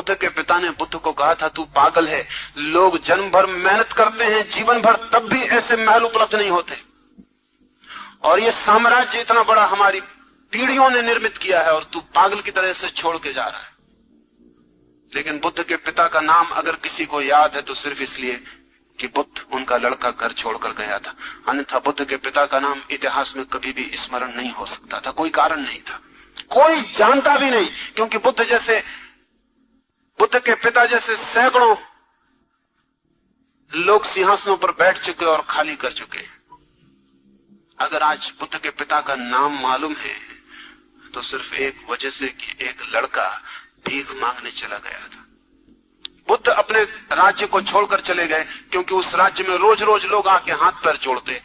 बुद्ध के पिता ने बुद्ध को कहा था, तू पागल है, लोग जन्म भर मेहनत करते हैं, जीवन भर, तब भी ऐसे महल उपलब्ध नहीं होते, और ये साम्राज्य इतना बड़ा हमारी पीढ़ियों ने निर्मित किया है और तू पागल की तरह से छोड़ के जा रहा है। लेकिन बुद्ध के पिता का नाम अगर किसी को याद है तो सिर्फ इसलिए कि बुद्ध उनका लड़का घर छोड़कर गया था, अन्यथा बुद्ध के पिता का नाम इतिहास में कभी भी स्मरण नहीं हो सकता था। कोई कारण नहीं था, कोई जानता भी नहीं, क्योंकि बुद्ध के पिता जैसे सैकड़ों लोग सिंहासनों पर बैठ चुके और खाली कर चुके। अगर आज बुद्ध के पिता का नाम मालूम है तो सिर्फ एक वजह से कि एक लड़का भीख मांगने चला गया था। बुद्ध अपने राज्य को छोड़कर चले गए क्योंकि उस राज्य में रोज रोज लोग आके हाथ पैर जोड़ते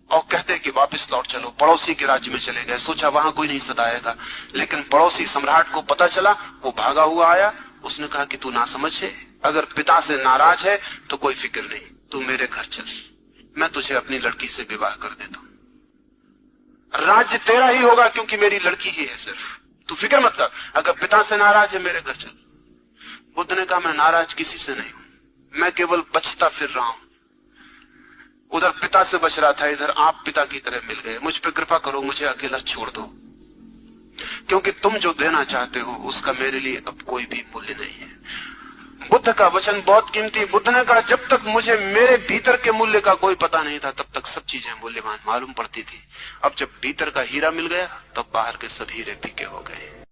और कहते कि वापस लौट चलो। पड़ोसी के राज्य में चले गए, सोचा वहां कोई नहीं सताएगा, लेकिन पड़ोसी सम्राट को पता चला, वो भागा हुआ आया। उसने कहा कि तू ना समझ है, अगर पिता से नाराज है तो कोई फिक्र नहीं, तू मेरे घर चल, मैं तुझे अपनी लड़की से विवाह कर देता हूं, राज्य तेरा ही होगा क्योंकि मेरी लड़की ही है, सिर्फ तू फिक्र मत कर, अगर पिता से नाराज है मेरे घर चल। बुद्ध ने कहा, मैं नाराज किसी से नहीं हूं, मैं केवल बचता फिर रहा हूं। उधर पिता से बच रहा था, इधर आप पिता की तरह मिल गए, मुझ पर कृपा करो, मुझे अकेला छोड़ दो, क्योंकि तुम जो देना चाहते हो उसका मेरे लिए अब कोई भी मूल्य नहीं है। बुद्ध का वचन बहुत कीमती। बुद्ध ने कहा, जब तक मुझे मेरे भीतर के मूल्य का कोई पता नहीं था तब तक सब चीजें मूल्यवान मालूम पड़ती थी, अब जब भीतर का हीरा मिल गया तब बाहर के सब हीरे फीके हो गए।